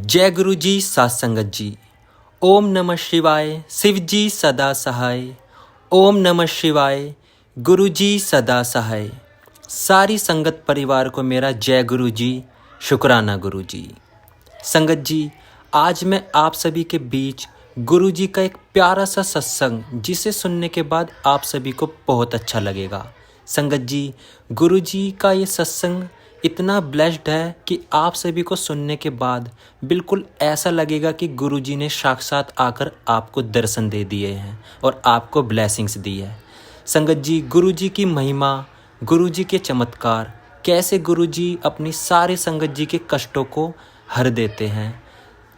जय गुरु जी सात संगत जी। ओम नमः शिवाय शिव जी सदा सहाय। ओम नमः शिवाय गुरु जी सदा सहाय। सारी संगत परिवार को मेरा जय गुरु जी, शुक्राना गुरु जी। संगत जी, आज मैं आप सभी के बीच गुरु जी का एक प्यारा सा सत्संग जिसे सुनने के बाद आप सभी को बहुत अच्छा लगेगा। संगत जी, गुरु जी का ये सत्संग इतना ब्लेस्ड है कि आप सभी को सुनने के बाद बिल्कुल ऐसा लगेगा कि गुरु जी ने साक्षात आकर आपको दर्शन दे दिए हैं और आपको ब्लेसिंग्स दी है। संगत जी, गुरु जी की महिमा, गुरु जी के चमत्कार, कैसे गुरु जी अपनी सारे संगत जी के कष्टों को हर देते हैं,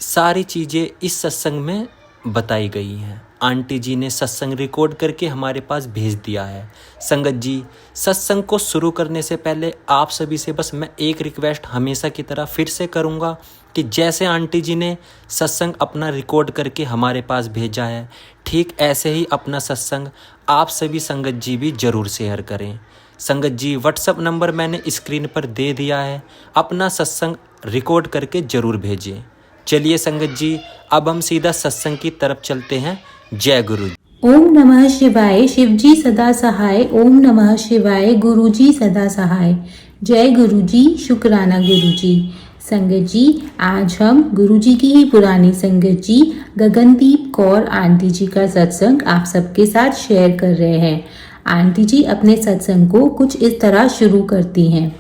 सारी चीज़ें इस सत्संग में बताई गई हैं। आंटी जी ने सत्संग रिकॉर्ड करके हमारे पास भेज दिया है। संगत जी, सत्संग को शुरू करने से पहले आप सभी से बस मैं एक रिक्वेस्ट हमेशा की तरह फिर से करूंगा कि जैसे आंटी जी ने सत्संग अपना रिकॉर्ड करके हमारे पास भेजा है, ठीक ऐसे ही अपना सत्संग आप सभी संगत जी भी ज़रूर शेयर करें। संगत जी, व्हाट्सएप नंबर मैंने स्क्रीन पर दे दिया है, अपना सत्संग रिकॉर्ड करके ज़रूर भेजें। चलिए संगत जी, अब हम सीधा सत्संग की तरफ चलते हैं। जय गुरु जी। ओम नमः शिवाय शिव जी सदा सहाय। ओम नमः शिवाय गुरु जी सदा सहाय। जय गुरु जी, शुक्राना गुरु जी। संगत जी, आज हम गुरु जी की ही पुरानी संगत जी गगनदीप कौर आंटी जी का सत्संग आप सबके साथ शेयर कर रहे हैं। आंटी जी अपने सत्संग को कुछ इस तरह शुरू करती हैं।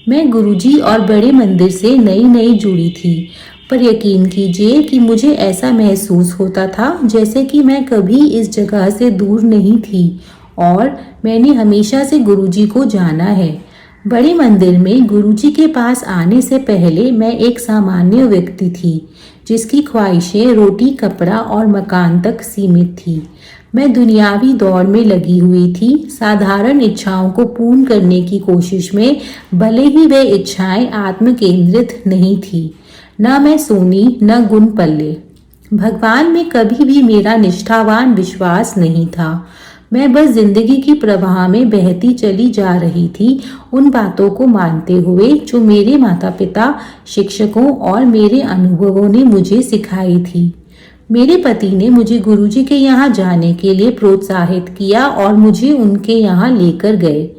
मैं गुरुजी और बड़े मंदिर से नई जुड़ी थी, पर यकीन कीजिए कि मुझे ऐसा महसूस होता था जैसे कि मैं कभी इस जगह से दूर नहीं थी और मैंने हमेशा से गुरुजी को जाना है। बड़े मंदिर में गुरुजी के पास आने से पहले मैं एक सामान्य व्यक्ति थी, जिसकी ख्वाहिशें रोटी, कपड़ा और मकान तक सीमित थी। मैं दुनियावी दौड़ में लगी हुई थी, साधारण इच्छाओं को पूर्ण करने की कोशिश में, भले ही वे इच्छाएं आत्म केंद्रित नहीं थी। न मैं सोनी, न गुण पल्ले। भगवान में कभी भी मेरा निष्ठावान विश्वास नहीं था। मैं बस जिंदगी की प्रवाह में बहती चली जा रही थी, उन बातों को मानते हुए जो मेरे माता पिता, शिक्षकों और मेरे अनुभवों ने मुझे सिखाई थी। मेरे पति ने मुझे गुरुजी के यहाँ जाने के लिए प्रोत्साहित किया और मुझे उनके यहाँ लेकर गए।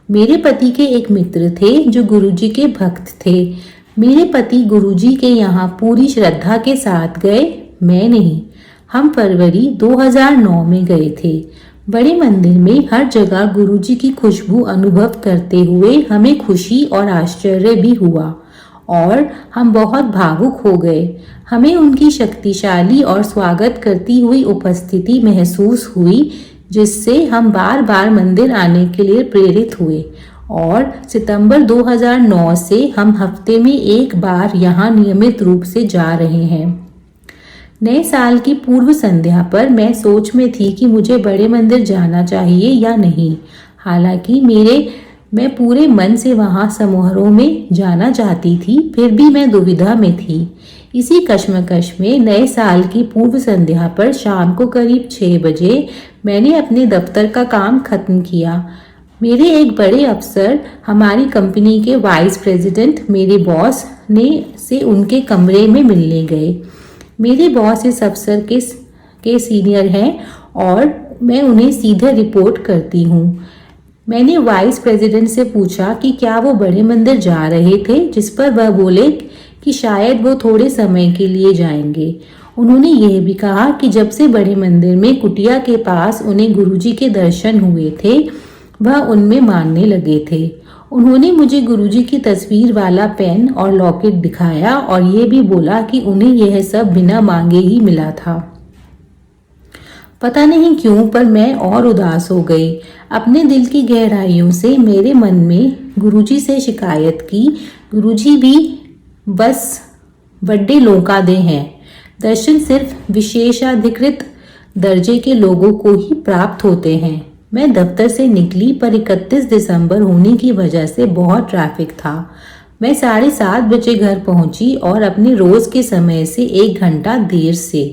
मेरे पति के एक मित्र थे जो गुरुजी के भक्त थे। मेरे पति गुरुजी के यहाँ पूरी श्रद्धा के साथ गए, मैं नहीं। हम फरवरी 2009 में गए थे। बड़े मंदिर में हर जगह गुरुजी की खुशबू अनुभव करते हुए हमें खुशी और आश्चर्य भी हुआ और हम बहुत भावुक हो गए। हमें उनकी शक्तिशाली और स्वागत करती हुई उपस्थिति महसूस हुई, जिससे हम बार बार मंदिर आने के लिए प्रेरित हुए और सितंबर 2009 से हम हफ्ते में एक बार यहाँ नियमित रूप से जा रहे हैं। नए साल की पूर्व संध्या पर मैं सोच में थी कि मुझे बड़े मंदिर जाना चाहिए या नहीं। हालांकि मैं पूरे मन से वहां समारोह में जाना चाहती थी, फिर भी मैं दुविधा में थी। इसी कश्मकश में नए साल की पूर्व संध्या पर शाम को करीब 6 बजे मैंने अपने दफ्तर का काम खत्म किया। मेरे एक बड़े अफसर, हमारी कंपनी के वाइस प्रेसिडेंट, मेरे बॉस से उनके कमरे में मिलने गए। मेरे बॉस इस अफसर के सीनियर हैं और मैं उन्हें सीधे रिपोर्ट करती हूँ। मैंने वाइस प्रेसिडेंट से पूछा कि क्या वो बड़े मंदिर जा रहे थे, जिस पर वह बोले कि शायद वो थोड़े समय के लिए जाएंगे। उन्होंने यह भी कहा कि जब से बड़े मंदिर में कुटिया के पास उन्हें गुरुजी के दर्शन हुए थे, वह उनमें मानने लगे थे। उन्होंने मुझे गुरुजी की तस्वीर वाला पेन और लॉकेट दिखाया और ये भी बोला कि उन्हें यह सब बिना मांगे ही मिला था। पता नहीं क्यों, पर मैं और उदास हो गई। अपने दिल की गहराइयों से मेरे मन में गुरुजी से शिकायत की, गुरुजी भी बस बड़े लोकादे हैं। दर्शन सिर्फ विशेषाधिकृत दर्जे के लोगों को ही प्राप्त होते हैं। मैं दफ्तर से निकली, पर 31 दिसंबर होने की वजह से बहुत ट्रैफिक था। मैं 7:30 बजे घर पहुंची और अपने रोज के समय से 1 घंटा देर से।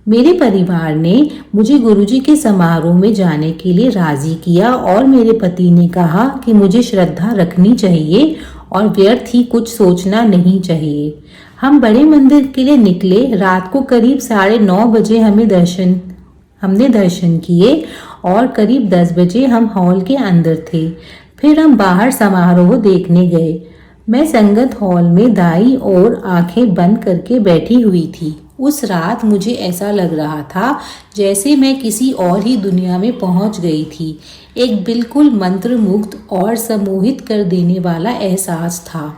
मेरे परिवार ने मुझे गुरुजी के समारोह में जाने के लिए राजी किया और मेरे पति ने कहा कि मुझे श्रद्धा रखनी चाहिए और व्यर्थ ही कुछ सोचना नहीं चाहिए। हम बड़े मंदिर के लिए निकले। रात को करीब 9:30 बजे हमने दर्शन किए और करीब 10 बजे हम हॉल के अंदर थे। फिर हम बाहर समारोह देखने गए। मैं संगत हॉल में दाईं ओर आंखें बंद करके बैठी हुई थी। उस रात मुझे ऐसा लग रहा था जैसे मैं किसी और ही दुनिया में पहुंच गई थी। एक बिल्कुल मंत्रमुग्ध और सम्मोहित कर देने वाला एहसास था।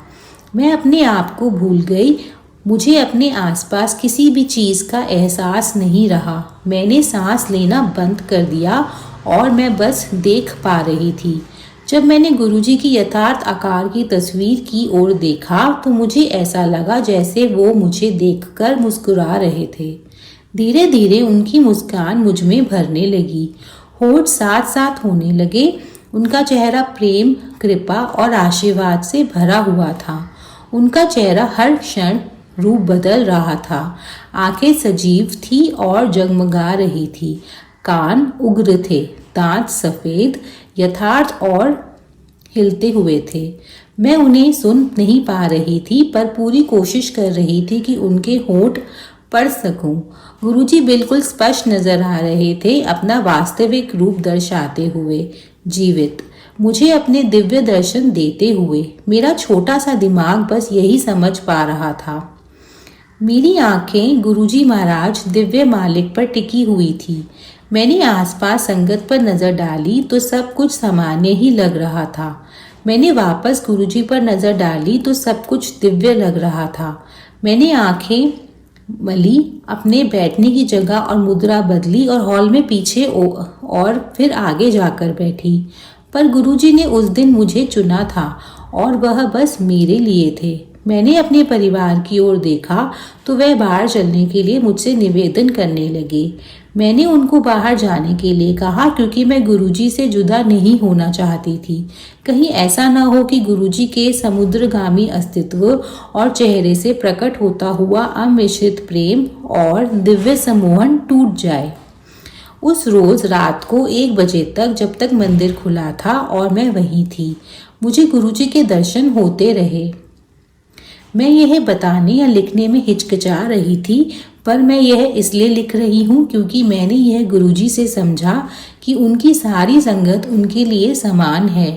मैं अपने आप को भूल गई। मुझे अपने आसपास किसी भी चीज़ का एहसास नहीं रहा। मैंने सांस लेना बंद कर दिया और मैं बस देख पा रही थी। जब मैंने गुरुजी की यथार्थ आकार की तस्वीर की ओर देखा तो मुझे ऐसा लगा जैसे वो मुझे देखकर मुस्कुरा रहे थे। धीरे धीरे उनकी मुस्कान मुझ में भरने लगी। होठ साथ साथ होने लगे। उनका चेहरा प्रेम, कृपा और आशीर्वाद से भरा हुआ था। उनका चेहरा हर क्षण रूप बदल रहा था। आंखें सजीव थी और जगमगा रही थी। कान उग्र थे, दांत सफेद, यथार्थ और हिलते हुए थे। मैं उन्हें सुन नहीं पा रही थी पर पूरी कोशिश कर रही थी कि उनके होंठ पढ़ सकूं। गुरुजी बिल्कुल स्पष्ट नजर आ रहे थे, अपना वास्तविक रूप दर्शाते हुए, जीवित, मुझे अपने दिव्य दर्शन देते हुए। मेरा छोटा सा दिमाग बस यही समझ पा रहा था। मेरी आंखें गुरुजी महाराज दिव्य मालिक पर टिकी हुई थी। मैंने आसपास संगत पर नजर डाली तो सब कुछ सामान्य ही लग रहा था। मैंने वापस गुरुजी पर नजर डाली तो सब कुछ दिव्य लग रहा था। मैंने आंखें मली, अपने बैठने की जगह और मुद्रा बदली और हॉल में पीछे और फिर आगे जाकर बैठी। पर गुरुजी ने उस दिन मुझे चुना था और वह बस मेरे लिए थे। मैंने अपने परिवार की ओर देखा तो वह बाहर चलने के लिए मुझसे निवेदन करने लगे। मैंने उनको बाहर जाने के लिए कहा क्योंकि मैं गुरुजी से जुदा नहीं होना चाहती थी। कहीं ऐसा न हो कि गुरुजी के समुद्रगामी अस्तित्व और चेहरे से प्रकट होता हुआ अमिश्रित प्रेम और दिव्य सम्मोहन टूट जाए। उस रोज रात को 1 बजे तक, जब तक मंदिर खुला था और मैं वहीं थी, मुझे गुरुजी के दर्शन होते रहे। मैं यह बताने या लिखने में हिचकिचा रही थी, पर मैं यह इसलिए लिख रही हूँ क्योंकि मैंने यह गुरुजी से समझा कि उनकी सारी संगत उनके लिए समान है।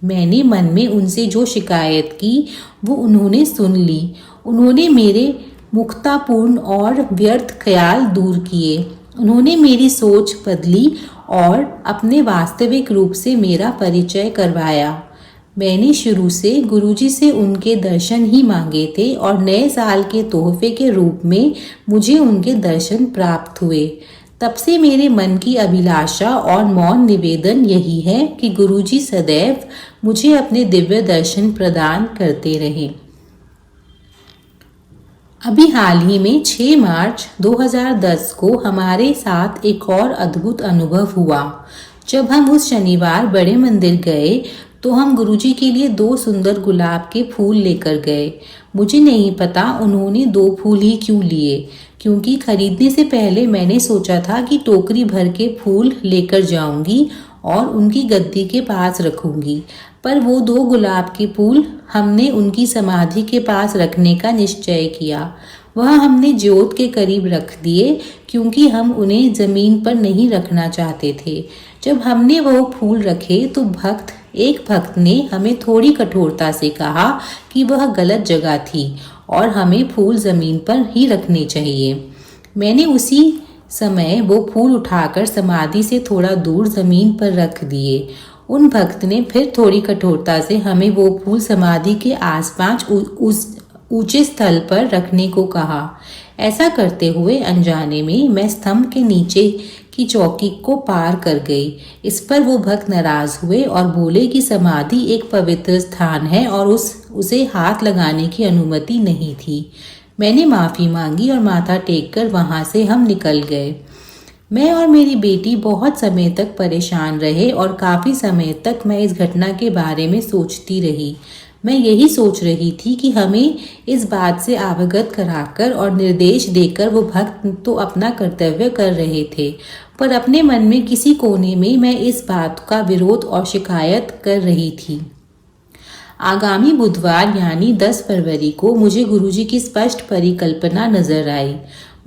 मैंने मन में उनसे जो शिकायत की वो उन्होंने सुन ली। उन्होंने मेरे मुक्तापूर्ण और व्यर्थ ख्याल दूर किए। उन्होंने मेरी सोच बदली और अपने वास्तविक रूप से मेरा परिचय करवाया। मैंने शुरू से गुरुजी से उनके दर्शन ही मांगे थे और नए साल के तोहफे के रूप में मुझे उनके दर्शन प्राप्त हुए। तब से मेरे मन की अभिलाषा और मौन निवेदन यही है कि गुरुजी सदैव मुझे अपने दिव्य दर्शन प्रदान करते रहें। अभी हाल ही में 6 मार्च 2010 को हमारे साथ एक और अद्भुत अनुभव हुआ। जब हम उस शनिवार बड़े मंदिर गए तो हम गुरुजी के लिए 2 सुंदर गुलाब के फूल लेकर गए। मुझे नहीं पता उन्होंने 2 फूल ही क्यों लिए, क्योंकि खरीदने से पहले मैंने सोचा था कि टोकरी भर के फूल लेकर जाऊंगी और उनकी गद्दी के पास रखूंगी। पर वो 2 गुलाब के फूल हमने उनकी समाधि के पास रखने का निश्चय किया। वह हमने ज्योत के करीब रख दिए क्योंकि हम उन्हें जमीन पर नहीं रखना चाहते थे। जब हमने वो फूल रखे तो एक भक्त ने हमें थोड़ी कठोरता से कहा कि वह गलत जगह थी और हमें फूल जमीन पर ही रखने चाहिए। मैंने उसी समय वो फूल उठाकर समाधि से थोड़ा दूर जमीन पर रख दिए। उन भक्त ने फिर थोड़ी कठोरता से हमें वो फूल समाधि के आसपास उस ऊंचे स्थल पर रखने को कहा। ऐसा करते हुए अनजाने में मैं स्तंभ के नीचे की चौकी को पार कर गई। इस पर वो भक्त नाराज हुए और बोले कि समाधि एक पवित्र स्थान है और उसे हाथ लगाने की अनुमति नहीं थी। मैंने माफ़ी मांगी और माथा टेककर वहाँ से हम निकल गए। मैं और मेरी बेटी बहुत समय तक परेशान रहे और काफ़ी समय तक मैं इस घटना के बारे में सोचती रही। मैं यही सोच रही थी कि हमें इस बात से अवगत कराकर और निर्देश देकर वो भक्त तो अपना कर्तव्य कर रहे थे, पर अपने मन में किसी कोने में मैं इस बात का विरोध और शिकायत कर रही थी। आगामी बुधवार यानी 10 फरवरी को मुझे गुरुजी की स्पष्ट परिकल्पना नजर आई।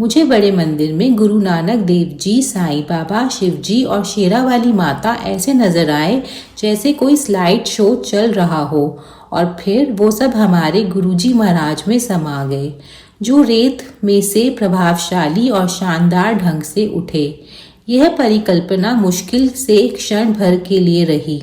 मुझे बड़े मंदिर में गुरु नानक देव जी, साईं बाबा, शिव जी और शेरा वाली माता ऐसे नजर आए जैसे कोई स्लाइड शो चल रहा हो, और फिर वो सब हमारे गुरुजी महाराज में समा गए, जो रेत में से प्रभावशाली और शानदार ढंग से उठे। यह परिकल्पना मुश्किल से क्षण भर के लिए रही।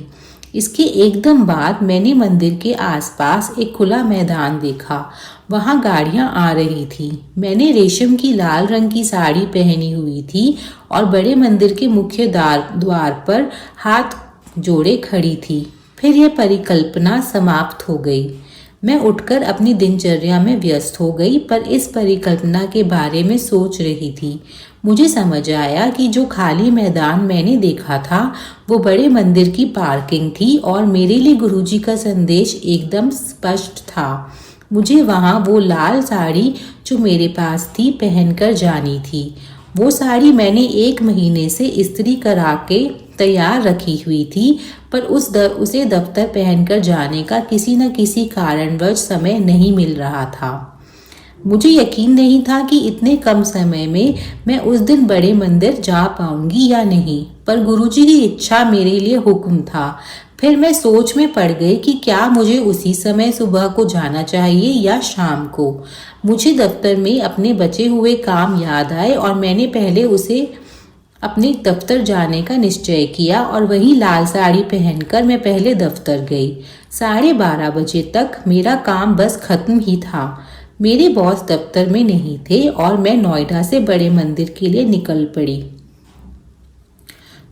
इसके एकदम बाद मैंने मंदिर के आसपास एक खुला मैदान देखा। वहां गाड़ियां आ रही थी। मैंने रेशम की लाल रंग की साड़ी पहनी हुई थी और बड़े मंदिर के मुख्य द्वार पर हाथ जोड़े खड़ी थी। फिर यह परिकल्पना समाप्त हो गई। मैं उठकर अपनी दिनचर्या में व्यस्त हो गई, पर इस परिकल्पना के बारे में सोच रही थी। मुझे समझ आया कि जो खाली मैदान मैंने देखा था वो बड़े मंदिर की पार्किंग थी और मेरे लिए गुरुजी का संदेश एकदम स्पष्ट था। मुझे वहां वो लाल साड़ी जो मेरे पास थी पहनकर जानी थी। वो साड़ी मैंने 1 महीने से इस्त्री करा के तैयार रखी हुई थी, पर उसे दफ्तर पहनकर जाने का किसी न किसी कारणवश समय नहीं मिल रहा था। मुझे यकीन नहीं था कि इतने कम समय में मैं उस दिन बड़े मंदिर जा पाऊंगी या नहीं, पर गुरुजी की इच्छा मेरे लिए हुक्म था। फिर मैं सोच में पड़ गई कि क्या मुझे उसी समय सुबह को जाना चाहिए या शाम को। मुझे दफ्तर में अपने बचे हुए काम याद आए और मैंने पहले उसे अपने दफ्तर जाने का निश्चय किया और वही लाल साड़ी पहनकर मैं पहले दफ्तर गई। 12:30 बजे तक मेरा काम बस खत्म ही था। मेरे बॉस दफ्तर में नहीं थे और मैं नोएडा से बड़े मंदिर के लिए निकल पड़ी।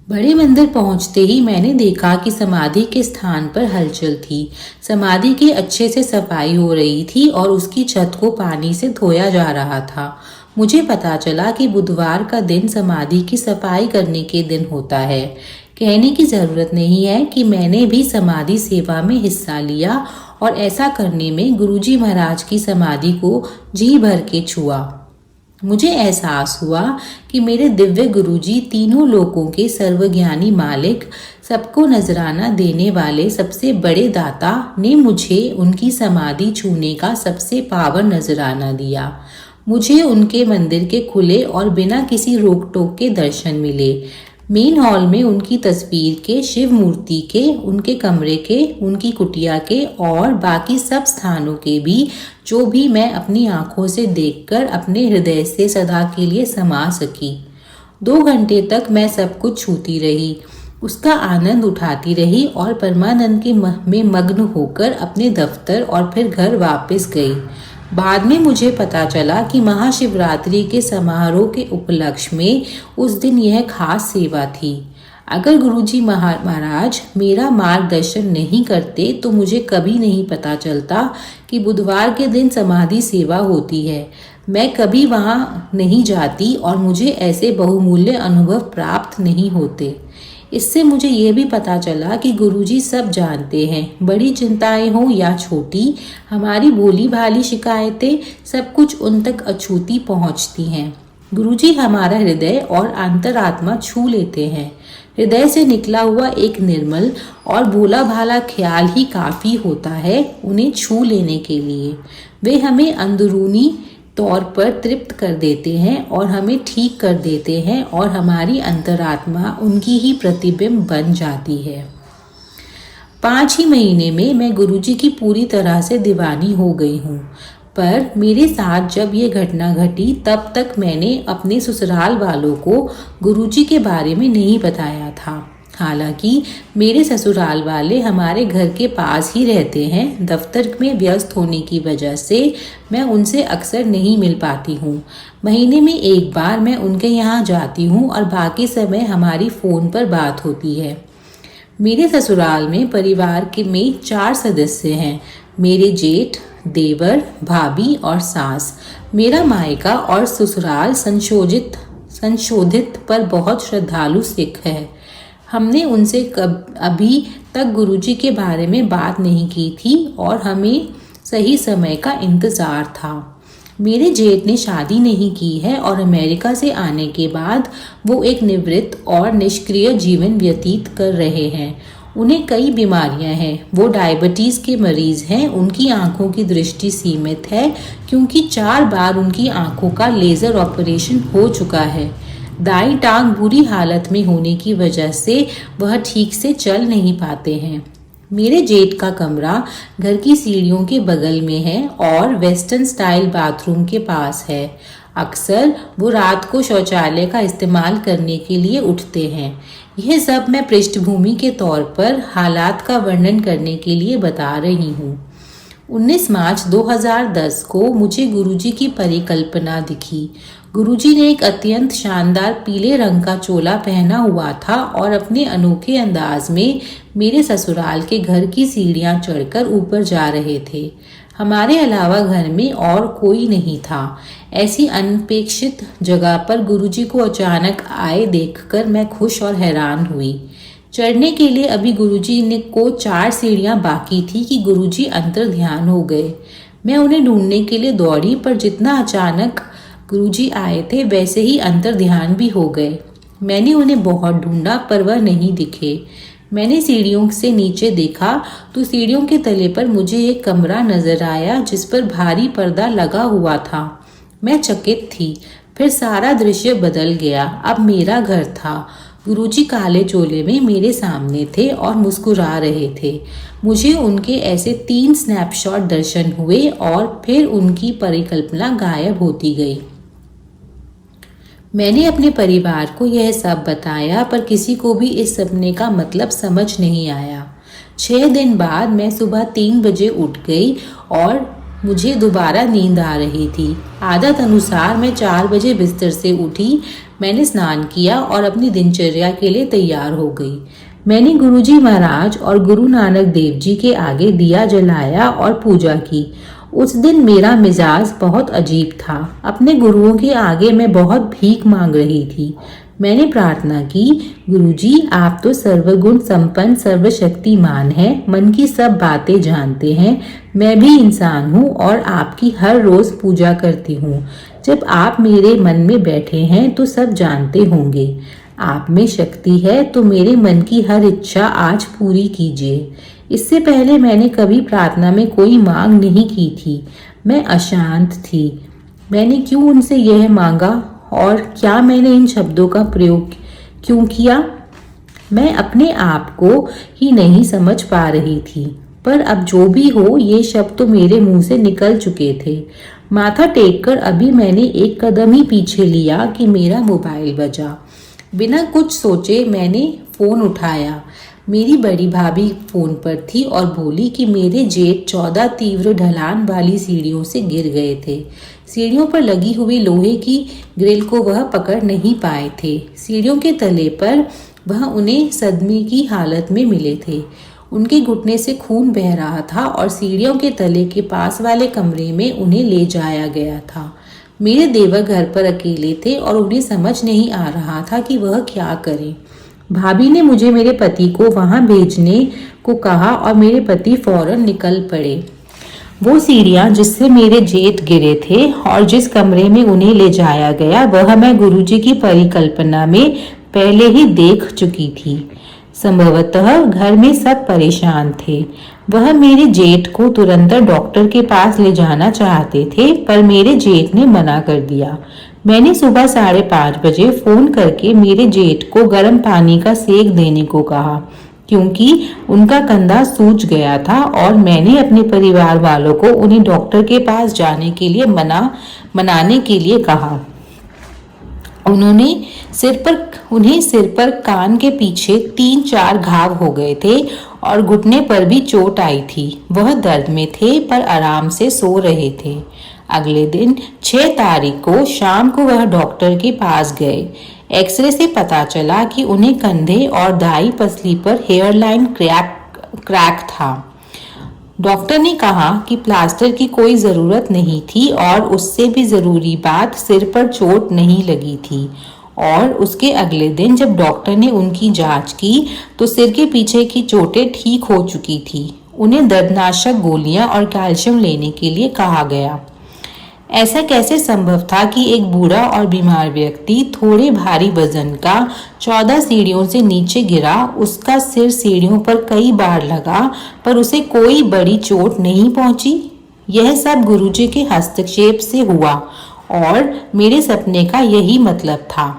बड़े मंदिर पहुंचते ही मैंने देखा कि समाधि के स्थान पर हलचल थी। समाधि की अच्छे से सफाई हो रही थी और उसकी छत को पानी से धोया जा रहा था। मुझे पता चला कि बुधवार का दिन समाधि की सफाई करने के दिन होता है। कहने की जरूरत नहीं है कि मैंने भी समाधि सेवा में हिस्सा लिया और ऐसा करने में गुरुजी महाराज की समाधि को जी भर के छुआ। मुझे एहसास हुआ कि मेरे दिव्य गुरुजी, तीनों लोकों के सर्वज्ञानी मालिक, सबको नजराना देने वाले सबसे बड़े दाता ने मुझे उनकी समाधि छूने का सबसे पावन नजराना दिया। मुझे उनके मंदिर के खुले और बिना किसी रोक टोक के दर्शन मिले। मेन हॉल में उनकी तस्वीर के, शिव मूर्ति के, उनके कमरे के, उनकी कुटिया के और बाकी सब स्थानों के भी, जो भी मैं अपनी आंखों से देखकर अपने हृदय से सदा के लिए समा सकी। 2 घंटे तक मैं सब कुछ छूती रही, उसका आनंद उठाती रही और परमानंद के में मग्न होकर अपने दफ्तर और फिर घर वापस गई। बाद में मुझे पता चला कि महाशिवरात्रि के समारोह के उपलक्ष्य में उस दिन यह खास सेवा थी। अगर गुरुजी महाराज मेरा मार्गदर्शन नहीं करते तो मुझे कभी नहीं पता चलता कि बुधवार के दिन समाधि सेवा होती है। मैं कभी वहां नहीं जाती और मुझे ऐसे बहुमूल्य अनुभव प्राप्त नहीं होते। इससे मुझे ये भी पता चला कि गुरुजी सब जानते हैं। बड़ी चिंताएं हो या छोटी, हमारी भोली भाली शिकायतें, सब कुछ उन तक अछूती पहुंचती हैं। गुरुजी हमारा हृदय और अंतरात्मा छू लेते हैं। हृदय से निकला हुआ एक निर्मल और भोला भाला ख्याल ही काफी होता है उन्हें छू लेने के लिए। वे हमें अंदरूनी तौर पर तृप्त कर देते हैं और हमें ठीक कर देते हैं और हमारी अंतरात्मा उनकी ही प्रतिबिंब बन जाती है। 5 ही महीने में मैं गुरुजी की पूरी तरह से दीवानी हो गई हूँ। पर मेरे साथ जब ये घटना घटी तब तक मैंने अपने ससुराल वालों को गुरुजी के बारे में नहीं बताया था। हालांकि मेरे ससुराल वाले हमारे घर के पास ही रहते हैं। दफ्तर में व्यस्त होने की वजह से मैं उनसे अक्सर नहीं मिल पाती हूँ। महीने में एक बार मैं उनके यहाँ जाती हूँ और बाकी समय हमारी फ़ोन पर बात होती है। मेरे ससुराल में परिवार में 4 सदस्य हैं। मेरे जेठ, देवर, भाभी और सास। मेरा मायका और ससुराल संशोधित पर बहुत श्रद्धालु सिख है। हमने उनसे अभी तक गुरुजी के बारे में बात नहीं की थी और हमें सही समय का इंतज़ार था। मेरे जेठ ने शादी नहीं की है और अमेरिका से आने के बाद वो एक निवृत्त और निष्क्रिय जीवन व्यतीत कर रहे हैं। उन्हें कई बीमारियां हैं। वो डायबिटीज़ के मरीज़ हैं। उनकी आंखों की दृष्टि सीमित है क्योंकि 4 बार उनकी आंखों का लेज़र ऑपरेशन हो चुका है। दाईं टांग बुरी हालत में होने की वजह से वह ठीक से चल नहीं पाते हैं। मेरे जेठ का कमरा घर की सीढ़ियों के बगल में है और वेस्टर्न स्टाइल बाथरूम के पास है। अक्सर वो रात को शौचालय का इस्तेमाल करने के लिए उठते हैं। यह सब मैं पृष्ठभूमि के तौर पर हालात का वर्णन करने के लिए बता रही हूँ। 19 मार्च 2010 को मुझे गुरुजी की परिकल्पना दिखी। गुरुजी ने एक अत्यंत शानदार पीले रंग का चोला पहना हुआ था और अपने अनोखे अंदाज में मेरे ससुराल के घर की सीढ़ियां चढ़कर ऊपर जा रहे थे। हमारे अलावा घर में और कोई नहीं था। ऐसी अनपेक्षित जगह पर गुरुजी को अचानक आए देखकर मैं खुश और हैरान हुई। चढ़ने के लिए अभी गुरुजी ने को 4 सीढ़ियां बाकी थी कि गुरुजी अंतर ध्यान हो गए। मैं उन्हें ढूंढने के लिए दौड़ी, पर जितना अचानक गुरुजी आए थे वैसे ही अंतर ध्यान भी हो गए। मैंने उन्हें बहुत ढूंढा पर वह नहीं दिखे। मैंने सीढ़ियों से नीचे देखा तो सीढ़ियों के तले पर मुझे एक कमरा नजर आया जिस पर भारी पर्दा लगा हुआ था। मैं चकित थी। फिर सारा दृश्य बदल गया। अब मेरा घर था। गुरुजी काले चोले में मेरे सामने थे और मुस्कुरा रहे थे। मुझे उनके ऐसे 3 स्नैपशॉट दर्शन हुए और फिर उनकी परिकल्पना गायब होती गई। मैंने अपने परिवार को यह सब बताया पर किसी को भी इस सपने का मतलब समझ नहीं आया। 6 दिन बाद मैं सुबह 3 बजे उठ गई और मुझे दोबारा नींद आ रही थी। आदत अनुसार मैं 4 बजे बिस्तर से उठी। मैंने स्नान किया और अपनी दिनचर्या के लिए तैयार हो गई। मैंने गुरुजी महाराज और गुरु नानक देव जी के आगे दिया जलाया और पूजा की। उस दिन मेरा मिजाज बहुत अजीब था। अपने गुरुओं के आगे मैं बहुत भीख मांग रही थी। मैंने प्रार्थना की, गुरुजी आप तो सर्वगुण संपन्न सर्वशक्तिमान हैं, मन की सब बातें जानते हैं। मैं भी इंसान हूँ और आपकी हर रोज पूजा करती हूँ। जब आप मेरे मन में बैठे हैं तो सब जानते होंगे। आप में शक्ति है तो मेरे मन की हर इच्छा आज पूरी कीजिए। इससे पहले मैंने कभी प्रार्थना में कोई मांग नहीं की थी। मैं अशांत थी। मैंने क्यों उनसे यह मांगा और क्या मैंने इन शब्दों का प्रयोग क्यों किया? मैं अपने आप को ही नहीं समझ पा रही थी। पर अब जो भी हो, ये शब्द तो मेरे मुंह से निकल चुके थे। माथा टेककर अभी मैंने एक कदम ही पीछे लिया कि मेरा मोबाइल बजा। बिना कुछ सोचे मैंने फोन उठाया। मेरी बड़ी भाभी फोन पर थी और बोली कि मेरे जेठ 14 तीव्र ढलान वाली सीढ़ियों से गिर गए थे। सीढ़ियों पर लगी हुई लोहे की ग्रिल को वह पकड़ नहीं पाए थे। सीढ़ियों के तले पर वह उन्हें सदमे की हालत में मिले थे। उनके घुटने से खून बह रहा था और सीढ़ियों के तले के पास वाले कमरे में उन्हें ले जाया गया था। मेरे देवर घर पर अकेले थे और उन्हें समझ नहीं आ रहा था कि वह क्या करें। भाभी ने मुझे मेरे पति को वहां भेजने को कहा और मेरे पति फौरन निकल पड़े। वो सीढ़ियां जिससे मेरे जेठ गिरे थे और जिस कमरे में उन्हें ले जाया गया वह मैं गुरुजी की परिकल्पना में पहले ही देख चुकी थी। संभवतः घर में सब परेशान थे। वह मेरे जेठ को तुरंत डॉक्टर के पास ले जाना चाहते थे पर मेरे जेठ ने मना कर दिया। मैंने सुबह 5:30 बजे फोन करके मेरे जेठ को गर्म पानी का सेक देने को कहा क्योंकि उनका कंधा सूज गया था और मैंने अपने परिवार वालों को उन्हें डॉक्टर के पास जाने के लिए मनाने के लिए कहा। उन्हें सिर पर कान के पीछे 3-4 घाव हो गए थे और घुटने पर भी चोट आई थी। वह दर्द में थे पर आराम से सो रहे थे। अगले दिन 6 तारीख को शाम को वह डॉक्टर के पास गए। एक्सरे से पता चला कि उन्हें कंधे और दाई पसली पर हेयरलाइन क्रैक था। डॉक्टर ने कहा कि प्लास्टर की कोई ज़रूरत नहीं थी और उससे भी ज़रूरी बात, सिर पर चोट नहीं लगी थी। और उसके अगले दिन जब डॉक्टर ने उनकी जांच की तो सिर के पीछे की चोटें ठीक हो चुकी थी। उन्हें दर्दनाशक गोलियां और कैल्शियम लेने के लिए कहा गया। ऐसा कैसे संभव था कि एक बूढ़ा और बीमार व्यक्ति थोड़े भारी वजन का 14 सीढ़ियों से नीचे गिरा, उसका सिर सीढ़ियों पर कई बार लगा पर उसे कोई बड़ी चोट नहीं पहुंची। यह सब गुरुजी के हस्तक्षेप से हुआ और मेरे सपने का यही मतलब था।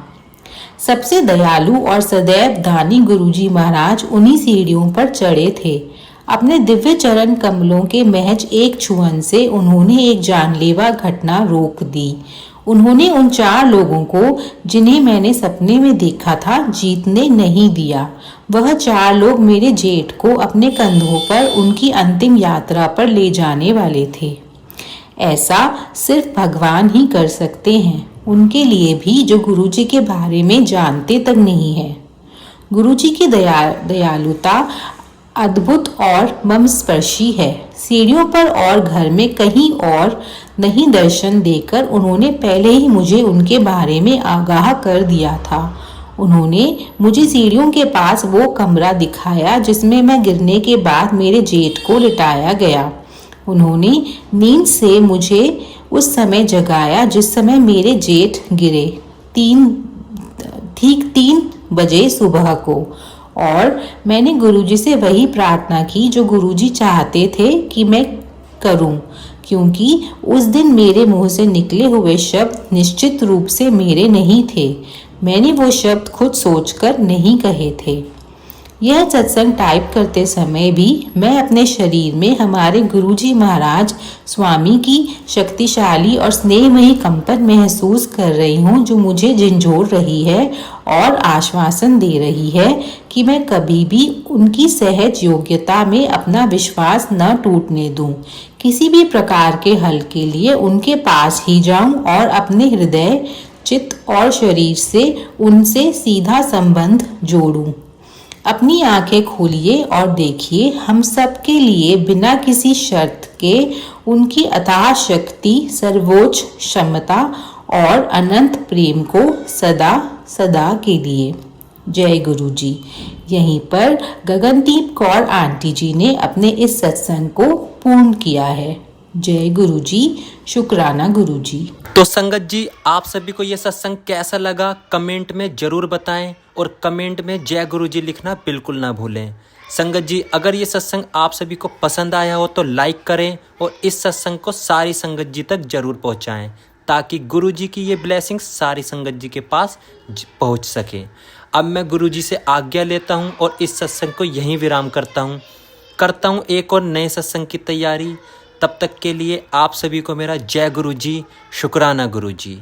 सबसे दयालु और सदैव दानी गुरुजी महाराज उन्हीं सीढ़ियों पर चढ़े थे। अपने दिव्य चरण कमलों के महज एक छुअन से उन्होंने एक जानलेवा घटना रोक दी। उन्होंने उन 4 लोगों को जिन्हें मैंने सपने में देखा था जीतने नहीं दिया। वह 4 लोग मेरे जेठ को अपने कंधों पर उनकी अंतिम यात्रा पर ले जाने वाले थे। ऐसा सिर्फ भगवान ही कर सकते हैं, उनके लिए भी जो गुरुजी के बारे में जानते तक नहीं है। गुरुजी की दयालुता अद्भुत और मर्मस्पर्शी है। सीढ़ियों पर और घर में कहीं और नहीं दर्शन देकर उन्होंने पहले ही मुझे उनके बारे में आगाह कर दिया था। उन्होंने मुझे सीढ़ियों के पास वो कमरा दिखाया जिसमें मैं गिरने के बाद मेरे जेठ को लिटाया गया। उन्होंने नींद से मुझे उस समय जगाया जिस समय मेरे जेठ गिरे, ठीक 3 बजे सुबह को, और मैंने गुरुजी से वही प्रार्थना की जो गुरुजी चाहते थे कि मैं करूं, क्योंकि उस दिन मेरे मुंह से निकले हुए शब्द निश्चित रूप से मेरे नहीं थे। मैंने वो शब्द खुद सोचकर नहीं कहे थे। यह सत्संग टाइप करते समय भी मैं अपने शरीर में हमारे गुरुजी महाराज स्वामी की शक्तिशाली और स्नेहमयी कंपन महसूस कर रही हूँ, जो मुझे झंझोड़ रही है और आश्वासन दे रही है कि मैं कभी भी उनकी सहज योग्यता में अपना विश्वास न टूटने दूं। किसी भी प्रकार के हल के लिए उनके पास ही जाऊं और अपने हृदय, चित्त और शरीर से उनसे सीधा संबंध जोड़ूं। अपनी आंखें खोलिए और देखिए, हम सबके लिए बिना किसी शर्त के उनकी अथाह शक्ति, सर्वोच्च क्षमता और अनंत प्रेम को सदा सदा के लिए। जय गुरु जी। यहीं पर गगनदीप कौर आंटी जी ने अपने इस सत्संग को पूर्ण किया है। जय गुरु जी, शुक्राना गुरु जी। तो संगत जी, आप सभी को यह सत्संग कैसा लगा कमेंट में जरूर बताएं और कमेंट में जय गुरु जी लिखना बिल्कुल ना भूलें। संगत जी, अगर ये सत्संग आप सभी को पसंद आया हो तो लाइक करें और इस सत्संग को सारी संगत जी तक जरूर पहुंचाएं, ताकि गुरु जी की ये ब्लेसिंग सारी संगत जी के पास पहुंच सके। अब मैं गुरु जी से आज्ञा लेता हूं और इस सत्संग को यहीं विराम करता हूं एक और नए सत्संग की तैयारी। तब तक के लिए आप सभी को मेरा जय गुरु जी, शुक्राना गुरु जी।